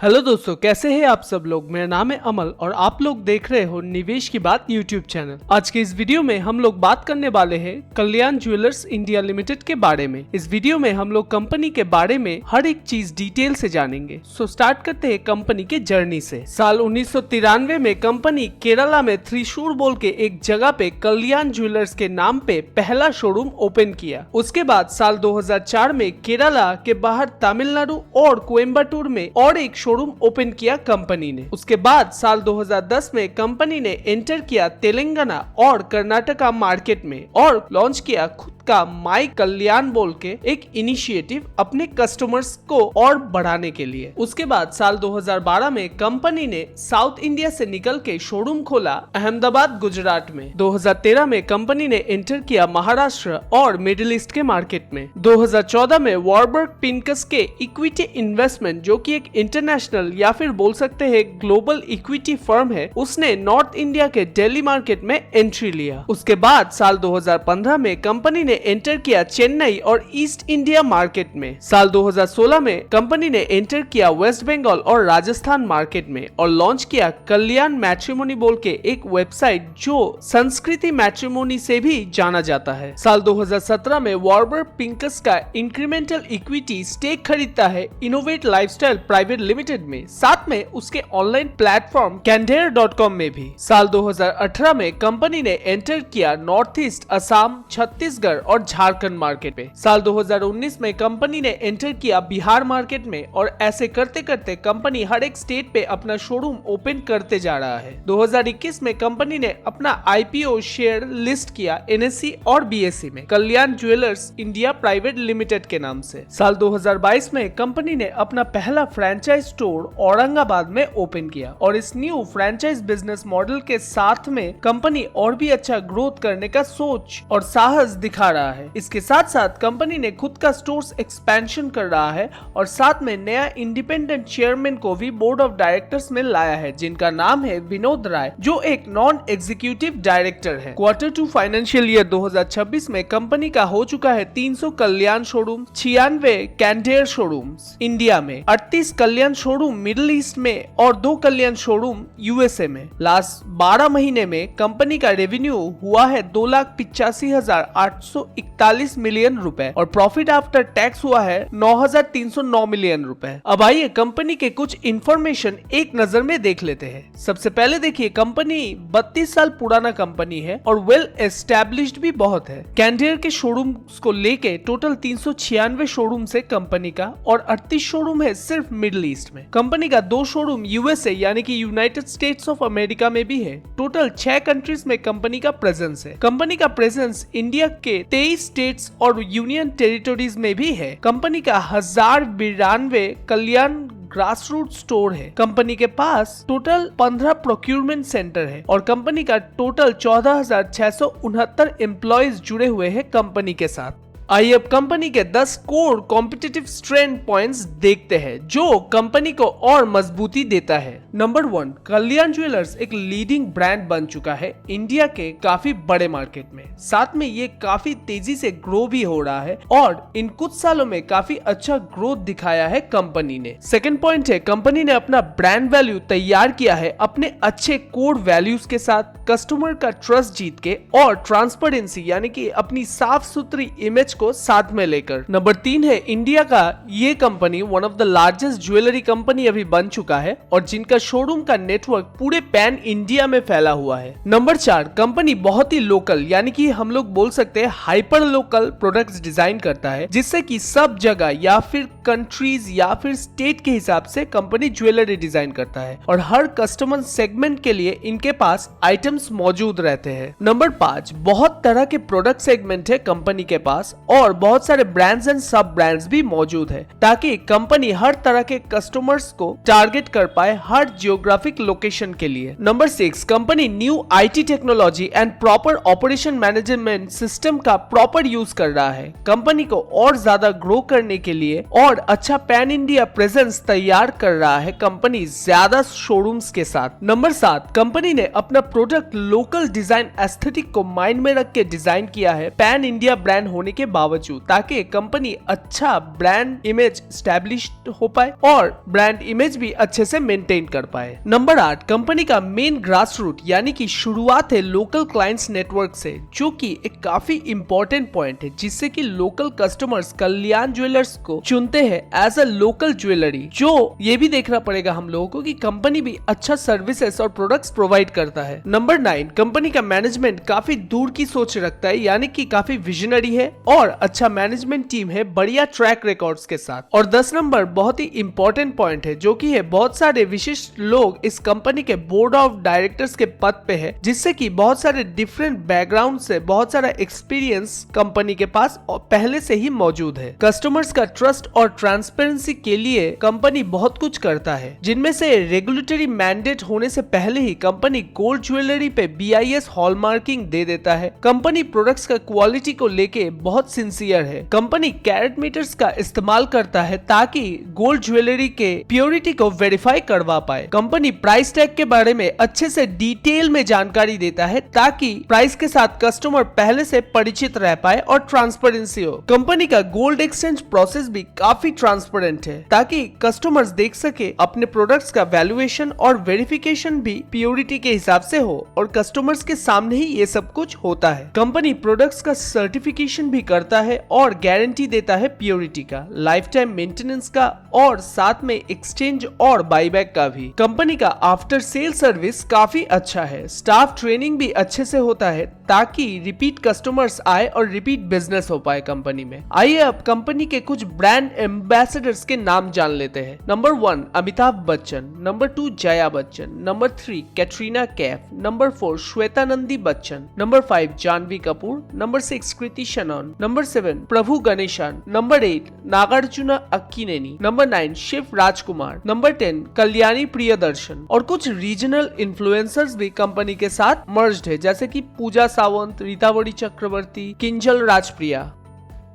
Hello दोस्तों, कैसे हैं आप सब लोग। मेरा नाम है अमल और आप लोग देख रहे हो निवेश की बात यूट्यूब चैनल। आज के इस वीडियो में हम लोग बात करने वाले हैं कल्याण ज्वेलर्स इंडिया लिमिटेड के बारे में। इस वीडियो में हम लोग कंपनी के बारे में हर एक चीज डिटेल से जानेंगे। सो स्टार्ट करते हैं कंपनी के जर्नी से। साल 1993 में कंपनी केरला में त्रिशूर बोल के एक जगह पे कल्याण ज्वेलर्स के नाम पे पहला शोरूम ओपन किया। उसके बाद साल 2004 में केरला के बाहर तमिलनाडु और कोयम्बटूर में और एक शोरूम ओपन किया कंपनी ने। उसके बाद साल 2010 में कंपनी ने एंटर किया तेलंगाना और कर्नाटका मार्केट में और लॉन्च किया खुद का माई कल्याण बोल के एक इनिशिएटिव अपने कस्टमर्स को और बढ़ाने के लिए। उसके बाद साल 2012 में कंपनी ने साउथ इंडिया से निकल के शोरूम खोला अहमदाबाद गुजरात में। 2013 में कंपनी ने एंटर किया महाराष्ट्र और मिडिल ईस्ट के मार्केट में। 2014 में वॉरबर्ग पिंकस के इक्विटी इन्वेस्टमेंट, जो कि एक इंटरनेशनल या फिर बोल सकते हैं ग्लोबल इक्विटी फर्म है, उसने नॉर्थ इंडिया के दिल्ली मार्केट में एंट्री लिया। उसके बाद साल 2015 में कंपनी ने एंटर किया चेन्नई और ईस्ट इंडिया मार्केट में। साल 2016 में कंपनी ने एंटर किया वेस्ट बंगाल और राजस्थान मार्केट में और लॉन्च किया कल्याण मैट्रिमोनी बोल के एक वेबसाइट जो संस्कृति मैट्रिमोनी से भी जाना जाता है। साल 2017 में वॉरबर्ग पिंकस का इंक्रीमेंटल इक्विटी स्टेक खरीदता है इनोवेट लाइफस्टाइल प्राइवेट लिमिटेड में, साथ में उसके ऑनलाइन प्लेटफॉर्म candere.com में भी। साल 2018 में कंपनी ने एंटर किया नॉर्थ ईस्ट, असम, छत्तीसगढ़ और झारखंड मार्केट में। साल 2019 में कंपनी ने एंटर किया बिहार मार्केट में और ऐसे करते करते कंपनी हर एक स्टेट पे अपना शोरूम ओपन करते जा रहा है। 2021 में कंपनी ने अपना आईपीओ शेयर लिस्ट किया NSE और BSE में कल्याण ज्वेलर्स इंडिया प्राइवेट लिमिटेड के नाम से। साल 2022 में कंपनी ने अपना पहला फ्रेंचाइज स्टोर औरंगाबाद में ओपन किया और इस न्यू फ्रेंचाइज बिजनेस मॉडल के साथ में कंपनी और भी अच्छा ग्रोथ करने का सोच और साहस दिखा रहा है। इसके साथ साथ कंपनी ने खुद का स्टोर्स एक्सपेंशन कर रहा है और साथ में नया इंडिपेंडेंट चेयरमैन को भी बोर्ड ऑफ डायरेक्टर्स में लाया है, जिनका नाम है विनोद राय, जो एक नॉन एग्जीक्यूटिव डायरेक्टर है। Q2 फाइनेंशियल ईयर 2026 में कंपनी का हो चुका है 300 कल्याण शोरूम, 96 कैंडेयर शोरूम्स इंडिया में, 38 कल्याण शोरूम मिडिल ईस्ट में और 2 कल्याण शोरूम USA में। लास्ट 12 महीने में कंपनी का रेवेन्यू हुआ है 2,85,841 मिलियन रुपए और प्रॉफिट आफ्टर टैक्स हुआ है 9,309 मिलियन रुपए। अब आइए कंपनी के कुछ इंफॉर्मेशन एक नजर में देख लेते हैं। सबसे पहले देखिए, कंपनी 32 साल पुराना कंपनी है और वेल एस्टेब्लिश्ड भी बहुत है। कैंडेयर के शोरूम को लेके टोटल 396 शोरूम है कंपनी का और 38 शोरूम है सिर्फ मिडिल ईस्ट में। कंपनी का 2 शोरूम USA यानी कि यूनाइटेड स्टेट्स ऑफ अमेरिका में भी है। टोटल 6 कंट्रीज में कंपनी का प्रेजेंस है। कंपनी का प्रेजेंस इंडिया के 23 स्टेट्स और यूनियन टेरिटोरीज में भी है। कंपनी का 1092 कल्याण ग्रास रूट स्टोर है। कंपनी के पास टोटल 15 प्रोक्यूरमेंट सेंटर है और कंपनी का टोटल 14,669 एम्प्लॉयज जुड़े हुए हैं कंपनी के साथ। आइए अब कंपनी के 10 कोर कॉम्पिटिटिव स्ट्रेंथ पॉइंट्स देखते हैं जो कंपनी को और मजबूती देता है। नंबर 1, कल्याण ज्वेलर्स एक लीडिंग ब्रांड बन चुका है इंडिया के काफी बड़े मार्केट में। साथ में ये काफी तेजी से ग्रो भी हो रहा है और इन कुछ सालों में काफी अच्छा ग्रोथ दिखाया है कंपनी ने। सेकंड पॉइंट है, कंपनी ने अपना ब्रांड वैल्यू तैयार किया है अपने अच्छे कोर वैल्यूज के साथ, कस्टमर का ट्रस्ट जीत के और ट्रांसपेरेंसी यानी कि अपनी साफ सुथरी इमेज को साथ में लेकर। नंबर 3 है, इंडिया का ये company one of the largest jewellery company अभी बन चुका है और जिनका शोरूम का नेटवर्क पूरे पैन इंडिया में फैला हुआ है। नंबर 4, कंपनी बहुत ही लोकल यानी कि हम लोग बोल सकते हैं हाइपर लोकल प्रोडक्ट्स डिजाइन करता है, जिससे कि सब जगह या फिर कंट्रीज या फिर स्टेट के हिसाब से कंपनी ज्वेलरी डिजाइन करता है और हर कस्टमर सेगमेंट के लिए इनके पास आइटम्स मौजूद रहते हैं। नंबर 5, बहुत तरह के प्रोडक्ट सेगमेंट है कंपनी के पास और बहुत सारे ब्रांड्स एंड सब ब्रांड्स भी मौजूद है ताकि कंपनी हर तरह के कस्टमर्स को टारगेट कर पाए हर जियोग्राफिक लोकेशन के लिए। Number 6, company new IT technology and proper operation management system का प्रॉपर यूज कर रहा है। कंपनी को और ज्यादा ग्रो करने के लिए और अच्छा पैन इंडिया प्रेजेंस तैयार कर रहा है कंपनी ज्यादा शोरूम्स के साथ। नंबर 7, कंपनी ने अपना प्रोडक्ट लोकल डिजाइन एस्थेटिक को माइंड में रख के डिजाइन किया है पैन इंडिया ब्रांड होने के बावजूद, ताकि कंपनी अच्छा ब्रांड इमेज स्टैब्लिश हो पाए और ब्रांड इमेज भी अच्छे से मेंटेन कर पाए। नंबर 8, कंपनी का मेन ग्रास रूट यानी कि शुरुआत है लोकल क्लाइंट्स नेटवर्क से, जो कि एक काफी इंपॉर्टेंट पॉइंट है, जिससे कि लोकल कस्टमर्स कल्याण ज्वेलर्स को चुनते हैं एज अ लोकल ज्वेलरी। जो ये भी देखना पड़ेगा हम लोगों को कि कंपनी भी अच्छा सर्विसेज और प्रोडक्ट्स प्रोवाइड करता है। नंबर 9, कंपनी का मैनेजमेंट काफी दूर की सोच रखता है, यानी कि काफी विजनरी है और अच्छा मैनेजमेंट टीम है बढ़िया ट्रैक रिकॉर्ड्स के साथ। और 10 नंबर बहुत ही इंपॉर्टेंट पॉइंट है, जो कि है बहुत सारे विशिष्ट लोग इस कंपनी के बोर्ड ऑफ डायरेक्टर्स के पद पे है, जिससे कि बहुत सारे डिफरेंट बैकग्राउंड से बहुत सारा एक्सपीरियंस कंपनी के पास पहले से ही मौजूद है। कस्टमर्स का ट्रस्ट और ट्रांसपेरेंसी के लिए कंपनी बहुत कुछ करता है, जिनमें से रेगुलेटरी मैंडेट होने से पहले ही कंपनी गोल्ड ज्वेलरी पे BIS हॉलमार्किंग दे देता है। कंपनी प्रोडक्ट्स का क्वालिटी को लेके बहुत सिंसियर है। कंपनी कैरेट मीटर्स का इस्तेमाल करता है ताकि गोल्ड ज्वेलरी के प्योरिटी को वेरीफाई करवा पाए। कंपनी प्राइस टैग के बारे में अच्छे से डिटेल में जानकारी देता है ताकि प्राइस के साथ कस्टमर पहले से परिचित रह पाए और ट्रांसपेरेंसी हो। कंपनी का गोल्ड एक्सचेंज प्रोसेस भी काफी ट्रांसपेरेंट है ताकि कस्टमर्स देख सके अपने प्रोडक्ट्स का वैल्यूएशन और वेरिफिकेशन भी प्योरिटी के हिसाब से हो और कस्टमर्स के सामने ही ये सब कुछ होता है। कंपनी प्रोडक्ट्स का सर्टिफिकेशन भी करता है और गारंटी देता है प्योरिटी का, लाइफ टाइम मेंटेनेंस का और साथ में एक्सचेंज और बाईबैक का भी। कंपनी का आफ्टर सेल सर्विस काफी अच्छा है। स्टाफ ट्रेनिंग भी अच्छे से होता है ताकि रिपीट कस्टमर्स आए और रिपीट बिजनेस हो पाए कंपनी में। आइए अब कंपनी के कुछ ब्रांड एम्बेसडर्स के नाम जान लेते हैं। Number 1 Amitabh Bachchan, number 2 Jaya Bachchan, number 3 Katrina Kaif, number 4 Shweta Nandi Bachchan, number 5 Janhvi Kapoor, number 6 Kriti Sanon, number 7 Prabhu Ganesan, number 8 Nagarjuna Akkineni, number 9 Shiv Rajkumar, number 10 Kalyani Priyadarshan. और कुछ रीजनल इन्फ्लुएंसर्स भी कंपनी के साथ मर्ज्ड है, जैसे कि पूजा सावंत, रीतावड़ी चक्रवर्ती, किंजल राजप्रिया।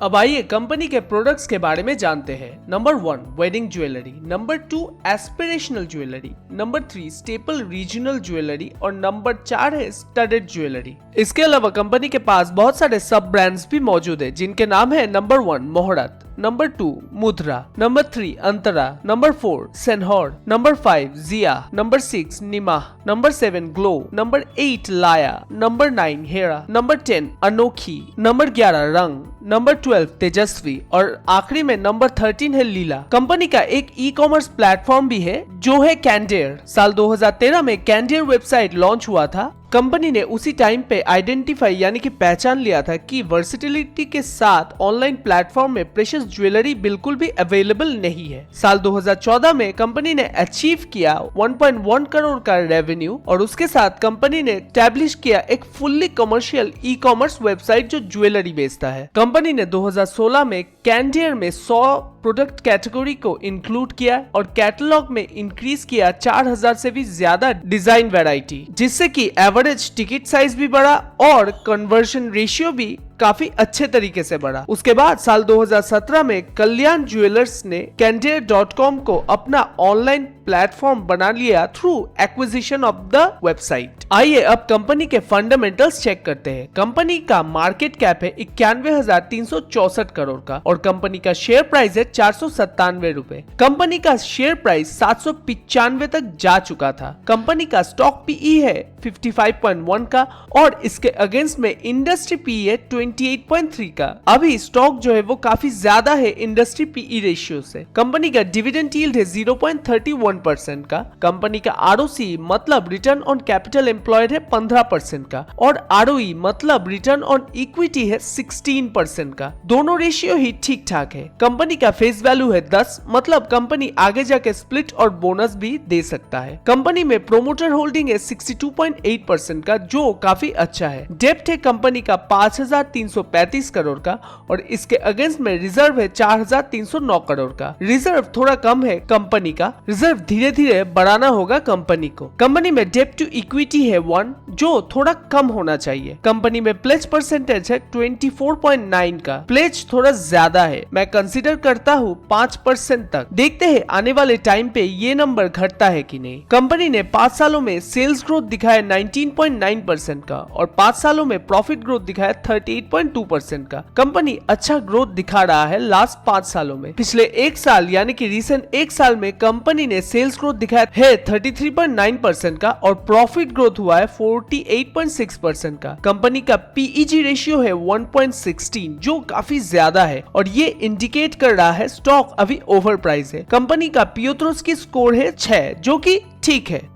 अब आइए कंपनी के प्रोडक्ट्स के बारे में जानते हैं। Number 1 wedding jewellery, number 2 aspirational jewellery, number 3 staple regional jewellery और नंबर 4 है स्टडेड ज्वेलरी। इसके अलावा कंपनी के पास बहुत सारे सब ब्रांड्स भी मौजूद है, जिनके नाम है नंबर 1 मोहरत, नंबर 2 मुद्रा, नंबर 3 अंतरा, नंबर 4 सेनहौर, नंबर 5 जिया, नंबर 6 निमाह, नंबर 7 ग्लो, नंबर 8 लाया, नंबर 9 हेरा, नंबर 10 अनोखी, नंबर 11 रंग, नंबर 12 तेजस्वी और आखिरी में नंबर 13 है लीला। कंपनी का एक ई-कॉमर्स प्लेटफॉर्म भी है जो है कैंडेयर। साल 2013 में कैंडेयर वेबसाइट लॉन्च हुआ था। कंपनी ने उसी टाइम पे आइडेंटिफाई यानी कि पहचान लिया था कि वर्सिटिलिटी के साथ ऑनलाइन प्लेटफॉर्म में प्रेशियस ज्वेलरी बिल्कुल भी अवेलेबल नहीं है। साल 2014 में कंपनी ने अचीव किया 1.1 करोड़ का रेवेन्यू और उसके साथ कंपनी ने एस्टैब्लिश किया एक फुल्ली कमर्शियल ई-कॉमर्स वेबसाइट जो ज्वेलरी बेचता है। कंपनी ने 2016 में कैंडेयर में 100 प्रोडक्ट कैटेगरी को इंक्लूड किया और कैटलॉग में इंक्रीज किया 4000 से भी ज्यादा डिजाइन वैरायटी, जिससे कि एवरेज टिकट साइज भी बढ़ा और कन्वर्जन रेशियो भी काफी अच्छे तरीके से बढ़ा। उसके बाद साल 2017 में कल्याण ज्वेलर्स ने कैंडेयर.com को अपना ऑनलाइन प्लेटफॉर्म बना लिया through acquisition of the website. आइए अब कंपनी के फंडामेंटल्स चेक करते हैं। कंपनी का मार्केट कैप है 91,364 करोड़ का और कंपनी का शेयर प्राइस है 497 रुपए। कंपनी का शेयर प्राइस 795 तक जा चुका था। कंपनी का स्टॉक पीई है 55.1 का और इसके अगेंस्ट में इंडस्ट्री पीई है 28.3 का। अभी स्टॉक जो है वो काफी ज्यादा है इंडस्ट्री पीई रेशियो से। कंपनी का डिविडेंड यील्ड है 0.31% का। कंपनी का आरओसी मतलब रिटर्न ऑन कैपिटल एम्प्लॉयड है 15% का और आरओई मतलब रिटर्न ऑन इक्विटी है 16% का। दोनों रेशियो ही ठीक ठाक है। कंपनी का फेस वैल्यू है 10 मतलब कंपनी आगे जाके स्प्लिट और बोनस भी दे सकता है। कंपनी में प्रोमोटर होल्डिंग है 62.8% का जो काफी अच्छा है। डेप्ट है कंपनी का 5,335 करोड़ का और इसके अगेंस्ट में रिजर्व है 4,309 करोड़ का। रिजर्व थोड़ा कम है कंपनी का, रिजर्व धीरे धीरे बढ़ाना होगा कंपनी को। कंपनी में डेप्ट टू इक्विटी है 1 जो थोड़ा कम होना चाहिए। कंपनी में प्लेज परसेंटेज है 24.9 का। प्लेज थोड़ा ज्यादा है, मैं कंसीडर करता हूँ 5% तक। देखते हैं आने वाले टाइम पे ये नंबर घटता है कि नहीं। कंपनी ने 5 सालों में सेल्स ग्रोथ दिखाया 19.9% का और 5 सालों में प्रॉफिट ग्रोथ दिखाया 8.2% का। कंपनी अच्छा ग्रोथ दिखा रहा है लास्ट 5 सालों में। पिछले एक साल यानी कि रिसेंट एक साल में कंपनी ने सेल्स ग्रोथ दिखाया है 33.9% का और प्रॉफिट ग्रोथ हुआ है 48.6% का। कंपनी का पीईजी रेशियो है 1.16 जो काफी ज्यादा है और ये इंडिकेट कर रहा है स्टॉक अभी ओवर प्राइस है। कंपनी का पियोत्रोस्की स्कोर है 6 जो कि ठीक है।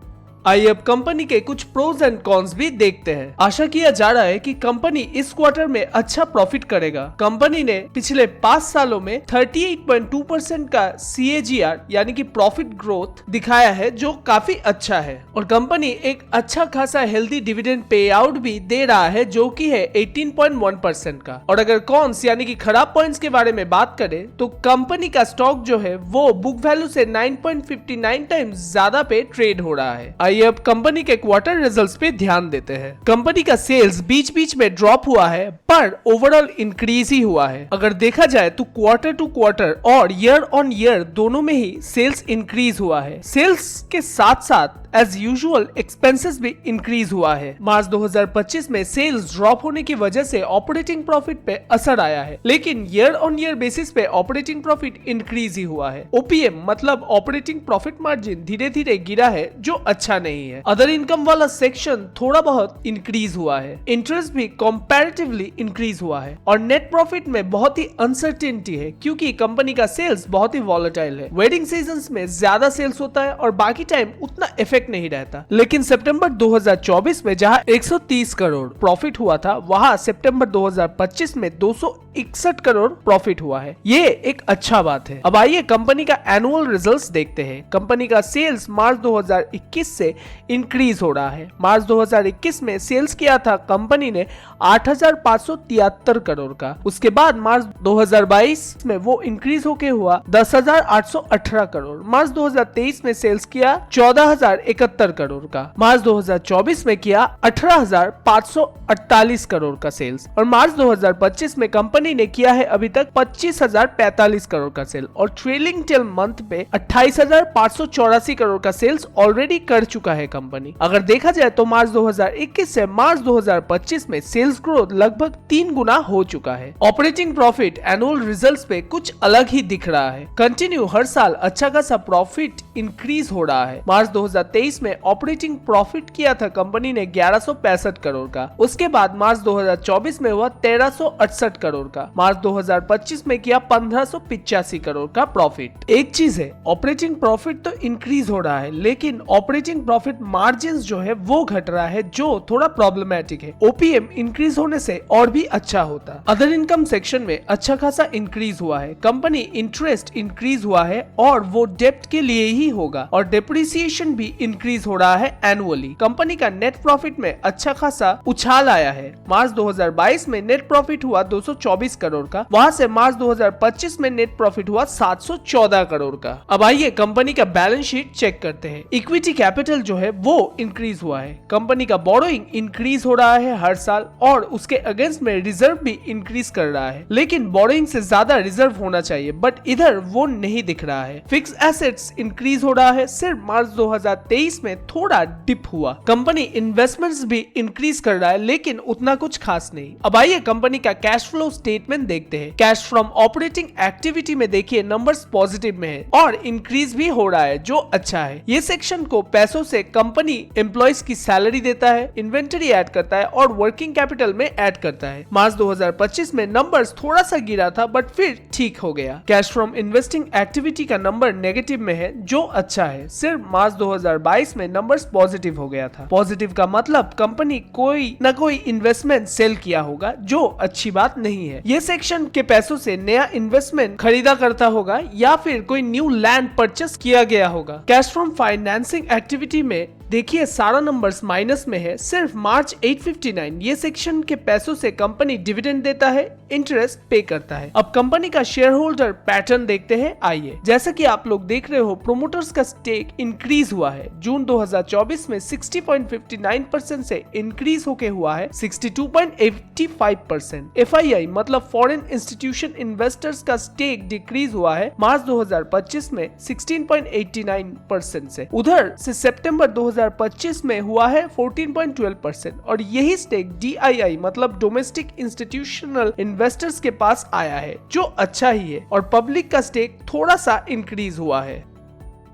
आइए अब कंपनी के कुछ प्रोज एंड कॉन्स भी देखते हैं। आशा किया जा रहा है कि कंपनी इस क्वार्टर में अच्छा प्रॉफिट करेगा। कंपनी ने पिछले 5 सालों में 38.2% का CAGR यानी कि प्रॉफिट ग्रोथ दिखाया है जो काफी अच्छा है और कंपनी एक अच्छा खासा हेल्दी डिविडेंड पे आउट भी दे रहा है जो कि है 18.1% का। और अगर कॉन्स यानी कि खराब पॉइंट्स के बारे में बात करें तो कंपनी का स्टॉक जो है वो बुक वैल्यू से 9.59 टाइम्स ज्यादा पे ट्रेड हो रहा है। आइए अब कंपनी के क्वार्टर रिजल्ट्स पे ध्यान देते हैं। कंपनी का सेल्स बीच बीच में ड्रॉप हुआ है पर ओवरऑल इंक्रीज ही हुआ है। अगर देखा जाए तो क्वार्टर टू क्वार्टर और ईयर ऑन ईयर दोनों में ही सेल्स इंक्रीज हुआ है। सेल्स के साथ साथ एज यूजुअल एक्सपेंसेस भी इंक्रीज हुआ है। मार्च 2025 में सेल्स ड्रॉप होने की वजह से ऑपरेटिंग प्रॉफिट पे असर आया है लेकिन ईयर ऑन ईयर बेसिस पे ऑपरेटिंग प्रॉफिट इंक्रीज ही हुआ है। OPM मतलब ऑपरेटिंग प्रॉफिट मार्जिन धीरे धीरे गिरा है जो अच्छा नहीं है। अदर इनकम वाला सेक्शन थोड़ा बहुत इंक्रीज हुआ है। इंटरेस्ट भी कंपैरेटिवली इंक्रीज हुआ है और नेट प्रॉफिट में बहुत ही अनसर्टेनिटी है क्योंकि कंपनी का सेल्स बहुत ही वॉलेटाइल है। वेडिंग सीजंस में ज्यादा सेल्स होता है और बाकी टाइम उतना इफेक्ट नहीं रहता। लेकिन सितंबर 2024 में जहां 130 करोड़ प्रॉफिट हुआ था वहां सितंबर 2025 में 261 करोड़ प्रॉफिट हुआ है। ये एक अच्छा बात है। अब आइए कंपनी का एनुअल रिजल्ट्स देखते हैं। कंपनी का सेल्स मार्च 2021 से इंक्रीज हो रहा है। मार्च 2021 में सेल्स किया था कंपनी ने 8,573 करोड़ का। उसके बाद मार्च 2022 में वो इंक्रीज होके हुआ 10,818 करोड़। मार्च 2023 में सेल्स किया 14,071 करोड़ का। मार्च 2024 में किया 18,548 करोड़ का सेल्स और मार्च 2025 में कंपनी ने किया है अभी तक 25,045 करोड़ का सेल और ट्रेलिंग 12 मंथ पे 28,584 करोड़ का सेल्स ऑलरेडी कर चुका है कंपनी। अगर देखा जाए तो मार्च 2021 से मार्च 2025 में सेल्स ग्रोथ लगभग 3 गुना हो चुका है। ऑपरेटिंग प्रॉफिट एनुअल रिजल्ट्स पे कुछ अलग ही दिख रहा है। कंटिन्यू हर साल अच्छा खासा प्रॉफिट इंक्रीज हो रहा है। मार्च 2023 में ऑपरेटिंग प्रॉफिट किया था कंपनी ने 1165 करोड़ का। उसके बाद मार्च 2024 में हुआ 1368 करोड़ का। मार्च 2025 में किया 1585 करोड़ का प्रॉफिट। एक चीज है, ऑपरेटिंग प्रॉफिट तो इंक्रीज हो रहा है लेकिन ऑपरेटिंग प्रॉफिट मार्जिन जो है वो घट रहा है जो थोड़ा प्रॉब्लमैटिक है। OPM इंक्रीज होने से और भी अच्छा होता। अदर इनकम सेक्शन में अच्छा खासा इंक्रीज हुआ है। कंपनी इंटरेस्ट इंक्रीज हुआ है और वो डेप्ट के लिए ही होगा और डेप्रिसिएशन भी इंक्रीज हो रहा है एनुअली। कंपनी का नेट प्रॉफिट में अच्छा खासा उछाल आया है। मार्च 2022 में नेट प्रॉफिट हुआ 224 करोड़ का। वहां से मार्च 2025 में नेट प्रॉफिट हुआ 714 करोड़ का। अब आइए कंपनी का बैलेंस शीट चेक करते हैं। इक्विटी कैपिटल जो है वो इंक्रीज हुआ है। कंपनी का बोरोइंग इंक्रीज हो रहा है हर साल और उसके अगेंस्ट में रिजर्व भी इंक्रीज कर रहा है लेकिन बोरोइंग से ज्यादा रिजर्व होना चाहिए बट इधर वो नहीं दिख रहा है। फिक्स एसेट्स इंक्रीज हो रहा है। सिर्फ मार्च 2023 में थोड़ा डिप हुआ। कंपनी इन्वेस्टमेंट्स भी इंक्रीज कर रहा है लेकिन उतना कुछ खास नहीं। अब आइए कंपनी का कैश फ्लो स्टेटमेंट देखते हैं। कैश फ्रॉम ऑपरेटिंग एक्टिविटी में देखिए नंबर्स पॉजिटिव में है और इंक्रीज भी हो रहा है जो अच्छा है। ये सेक्शन को पैसों से कंपनी एम्प्लॉइज की सैलरी देता है, इन्वेंटरी ऐड करता है और वर्किंग कैपिटल में ऐड करता है। मार्च 2025 में नंबर्स थोड़ा सा गिरा था बट फिर ठीक हो गया। कैश फ्रॉम इन्वेस्टिंग एक्टिविटी का नंबर नेगेटिव में है जो अच्छा है। सिर्फ मार्च 2022 में नंबर्स पॉजिटिव हो गया था। पॉजिटिव का मतलब कंपनी कोई न कोई इन्वेस्टमेंट सेल किया होगा जो अच्छी बात नहीं है। ये सेक्शन के पैसों से नया इन्वेस्टमेंट खरीदा करता होगा या फिर कोई न्यू लैंड परचेस किया गया होगा। कैश फ्रॉम फाइनेंसिंग एक्टिविटी में देखिए सारा नंबर्स माइनस में है। सिर्फ मार्च 859 ये सेक्शन के पैसों से कंपनी डिविडेंड देता है, इंटरेस्ट पे करता है। अब कंपनी का शेयर होल्डर पैटर्न देखते हैं। आइए, जैसा कि आप लोग देख रहे हो प्रोमोटर्स का स्टेक इंक्रीज हुआ है। जून 2024 में 60.59% से इंक्रीज होके हुआ है 62.85%। FII मतलब फॉरेन इंस्टीट्यूशन इन्वेस्टर्स का स्टेक डिक्रीज हुआ है मार्च 2025 में 16.89% से। उधर से सितंबर 2025 2025 में हुआ है 14.12% और यही स्टेक DII मतलब डोमेस्टिक इंस्टीट्यूशनल इन्वेस्टर्स के पास आया है, जो अच्छा ही है, और पब्लिक का स्टेक थोड़ा सा इंक्रीज हुआ है।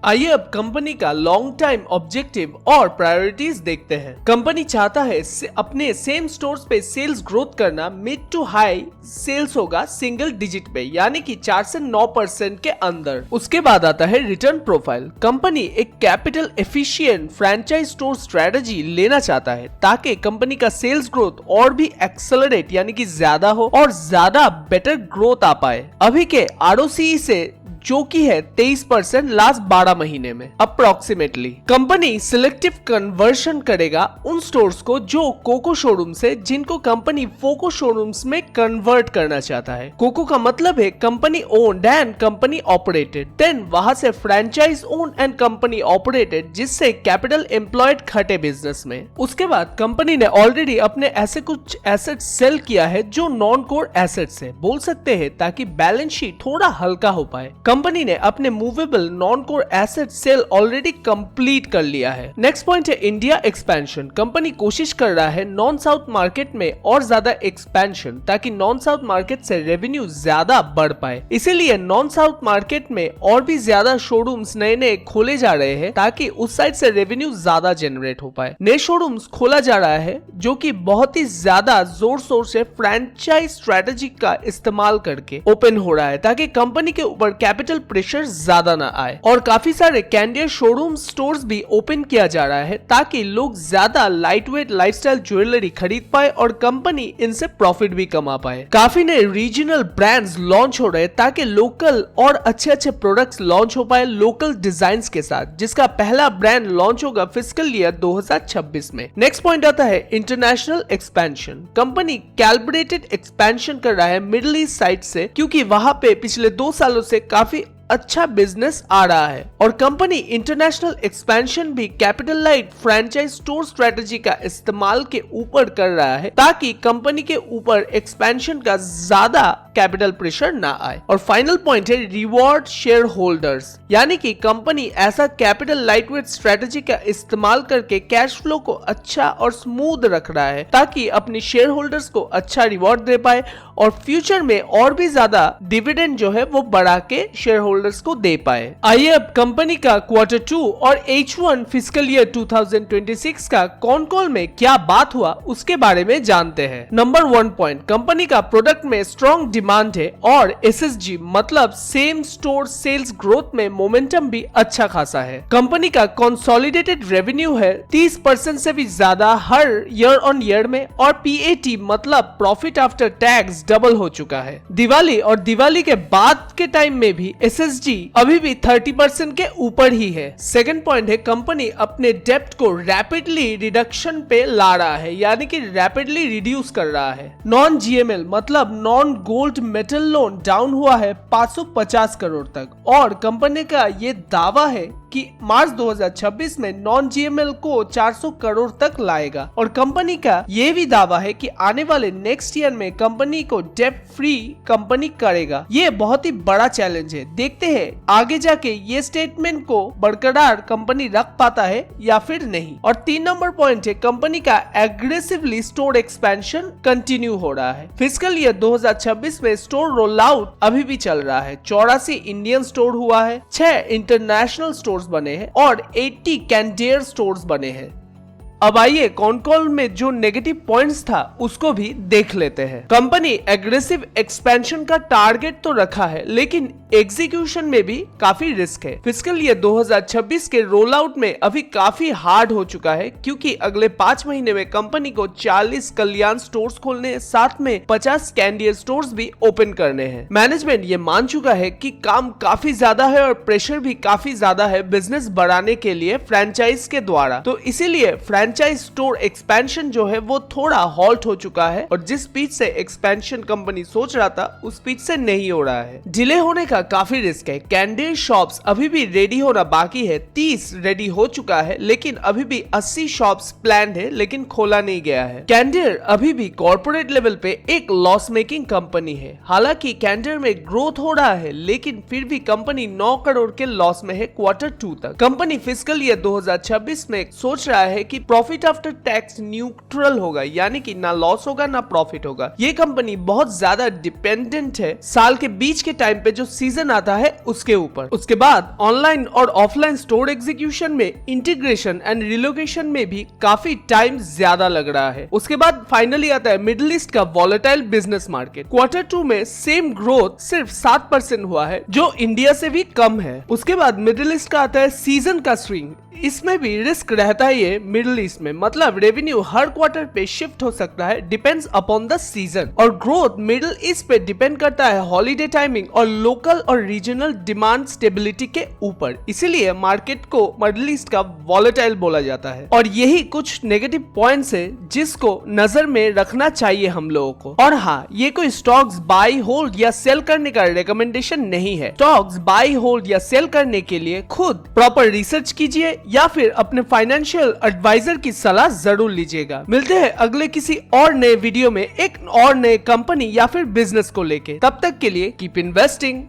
आइए अब कंपनी का लॉन्ग टाइम ऑब्जेक्टिव और प्रायोरिटीज देखते हैं। कंपनी चाहता है अपने सेम स्टोर्स पे सेल्स ग्रोथ करना मिड टू हाई सेल्स होगा सिंगल डिजिट पे, यानी कि 4 से 9% के अंदर। उसके बाद आता है रिटर्न प्रोफाइल। कंपनी एक capital efficient franchise store strategy लेना चाहता है ताकि कंपनी का सेल्स ग्रोथ और भी एक्सेलरेट यानी कि ज्यादा हो और ज्यादा बेटर ग्रोथ आ पाए। अभी के ROCE से जो कि है 23% लास्ट 12 महीने में अप्रोक्सीमेटली। कंपनी सिलेक्टिव कन्वर्शन करेगा उन स्टोर्स को जो कोको शोरूम से जिनको कंपनी फोको शोरूम्स में कन्वर्ट करना चाहता है। कोको का मतलब है company owned and company operated, then वहां से franchise owned and company operated, जिससे कैपिटल एम्प्लॉयड खटे बिजनेस में। उसके बाद कंपनी ने ऑलरेडी अपने ऐसे कुछ एसेट सेल किया है जो नॉन कोर एसेट्स है बोल सकते हैं, ताकि बैलेंस शीट थोड़ा हल्का हो पाए। कंपनी ने अपने movable non core asset sale already complete कर लिया है। नेक्स्ट पॉइंट है इंडिया एक्सपेंशन। कंपनी कोशिश कर रहा है नॉन साउथ मार्केट में और ज्यादा एक्सपेंशन, ताकि नॉन साउथ मार्केट से रेवेन्यू ज्यादा बढ़ पाए। इसीलिए नॉन साउथ मार्केट में और भी ज्यादा शोरूम्स नए नए खोले जा रहे हैं ताकि उस साइड से रेवेन्यू ज्यादा जनरेट हो पाए। नए शोरूम्स खोला जा रहा है जो कि बहुत ही ज्यादा जोर शोर से फ्रेंचाइज स्ट्रेटेजी का इस्तेमाल करके ओपन हो रहा है, ताकि कंपनी के ऊपर कैपिटल प्रेशर ज्यादा ना आए। और काफी सारे कैंडियर शोरूम स्टोर्स भी ओपन किया जा रहा है ताकि लोग ज्यादा लाइटवेट लाइफस्टाइल ज्वेलरी खरीद पाए और कंपनी इनसे प्रॉफिट भी कमा पाए। काफी नए रीजनल ब्रांड्स लॉन्च हो रहे हैं ताकि लोकल और अच्छे अच्छे प्रोडक्ट्स लॉन्च हो पाए लोकल डिजाइन्स के साथ, जिसका पहला ब्रांड लॉन्च होगा फिस्कल ईयर 2026 में। नेक्स्ट पॉइंट आता है international expansion. Company calculated expansion कर रहा है मिडिल ईस्ट साइड से, क्योंकि वहां पे पिछले 2 सालों से काफी अच्छा बिजनेस आ रहा है। और कंपनी इंटरनेशनल एक्सपेंशन भी capital light franchise store strategy का इस्तेमाल के ऊपर कर रहा है ताकि कंपनी के ऊपर एक्सपेंशन का ज्यादा कैपिटल प्रेशर ना आए। और फाइनल पॉइंट है रिवॉर्ड शेयर होल्डर्स, यानी कि कंपनी ऐसा कैपिटल लाइटवेट स्ट्रेटजी का इस्तेमाल करके कैश फ्लो को अच्छा और स्मूथ रख रहा है ताकि अपनी शेयर होल्डर्स को अच्छा रिवॉर्ड दे पाए और फ्यूचर में और भी ज्यादा डिविडेंड जो है वो बढ़ा के शेयर होल्डर्स को दे पाए। आइए अब कंपनी का Q2 और H1 फिस्कल ईयर 2026 का कॉन कॉल में क्या बात हुआ उसके बारे में जानते हैं। नंबर 1 पॉइंट, कंपनी का प्रोडक्ट में स्ट्रॉन्ग डिमांड है और SSG मतलब सेम स्टोर सेल्स ग्रोथ में मोमेंटम भी अच्छा खासा है। कंपनी का कंसोलिडेटेड रेवेन्यू है 30% से भी ज्यादा हर ईयर ऑन ईयर में और PAT मतलब प्रॉफिट आफ्टर टैक्स डबल हो चुका है। दिवाली और दिवाली के बाद के टाइम में भी SSG अभी भी 30% के ऊपर ही है। सेकंड पॉइंट है कंपनी अपने डेप्ट को रैपिडली रिडक्शन पे ला रहा है, यानी कि रैपिडली रिड्यूस कर रहा है। नॉन GML मतलब non gold metal loan down हुआ है 550 करोड़ तक और कंपनी का ये दावा है कि मार्च 2026 में नॉन GML को 400 करोड़ तक लाएगा। और कंपनी का ये भी दावा है कि आने वाले नेक्स्ट ईयर में कंपनी को डेट फ्री कंपनी करेगा। ये बहुत ही बड़ा चैलेंज है, देखते हैं आगे जाके ये स्टेटमेंट को बरकरार कंपनी रख पाता है या फिर नहीं। और 3 नंबर पॉइंट है कंपनी का एग्रेसिवली स्टोर एक्सपेंशन कंटिन्यू हो रहा है। फिस्कल ईयर 2026 में स्टोर रोल आउट अभी भी चल रहा है। 84 इंडियन स्टोर हुआ है, 6 इंटरनेशनल स्टोर्स बने हैं और 80 कैंडियर स्टोर्स बने हैं। अब आइए कॉन कॉल में जो नेगेटिव पॉइंट्स था उसको भी देख लेते हैं। कंपनी एग्रेसिव एक्सपेंशन का टारगेट तो रखा है लेकिन एग्जीक्यूशन में भी काफी रिस्क है। फिस्कल ईयर 2026 के रोल आउट में अभी काफी हार्ड हो चुका है क्योंकि अगले 5 महीने में कंपनी को 40 कल्याण स्टोर्स खोलने, साथ में 50 कैंडियर स्टोर्स भी ओपन करने हैं। मैनेजमेंट ये मान चुका है कि काम काफी ज्यादा है और प्रेशर भी काफी ज्यादा है बिजनेस बढ़ाने के लिए फ्रेंचाइज के द्वारा, तो इसीलिए फ्रेंचाइज स्टोर एक्सपेंशन जो है वो थोड़ा हॉल्ट हो चुका है और जिस स्पीड से एक्सपेंशन कंपनी सोच रहा था उस स्पीड से नहीं हो रहा है। डिले होने का का काफी रिस्क है। कैंडिड शॉप्स अभी भी रेडी होना बाकी है। 30 रेडी हो चुका है, लेकिन अभी भी 80 शॉप्स प्लान्ड है, लेकिन खोला नहीं गया है। कैंडिड अभी भी कॉर्पोरेट लेवल पे एक लॉस मेकिंग कंपनी है। हालांकि कैंडिड में ग्रोथ हो रहा है, लेकिन फिर भी कंपनी 9 करोड़ के लॉस में है Q2 तक। कंपनी फिस्कल ईयर 2026 में सोच रहा है कि प्रॉफिट आफ्टर टैक्स न्यूट्रल होगा, यानी कि ना लॉस होगा ना प्रॉफिट होगा। ये कंपनी बहुत ज्यादा डिपेंडेंट है साल के बीच के टाइम पे जो सीजन आता है उसके ऊपर। उसके बाद ऑनलाइन और ऑफलाइन स्टोर एग्जीक्यूशन में इंटीग्रेशन एंड रिलोकेशन में भी काफी टाइम ज्यादा लग रहा है। उसके बाद फाइनली आता है मिडिल ईस्ट का वॉलेटाइल बिजनेस मार्केट। Q2 में सेम ग्रोथ सिर्फ 7% हुआ है, जो इंडिया से भी कम है। उसके बाद मिडिल ईस्ट का आता है सीजन का स्विंग। इसमें भी रिस्क रहता ही है मिडिल ईस्ट में, मतलब रेवेन्यू हर क्वार्टर पे शिफ्ट हो सकता है, डिपेंड्स अपॉन द सीजन। और ग्रोथ मिडिल ईस्ट पे डिपेंड करता है हॉलीडे टाइमिंग और लोकल और रीजनल डिमांड स्टेबिलिटी के ऊपर। इसीलिए मार्केट को मिडिल ईस्ट का वॉलेटाइल बोला जाता है। और यही कुछ नेगेटिव पॉइंट्स है जिसको नजर में रखना चाहिए हम लोगों को। और हाँ, ये कोई स्टॉक्स बाय होल्ड या सेल करने का रिकमेंडेशन नहीं है। स्टॉक्स बाय होल्ड या सेल करने के लिए खुद प्रॉपर रिसर्च कीजिए या फिर अपने फाइनेंशियल एडवाइजर की सलाह जरूर लीजिएगा। मिलते हैं अगले किसी और नए वीडियो में एक और नए कंपनी या फिर बिजनेस को लेके। तब तक के लिए कीप इन्वेस्टिंग।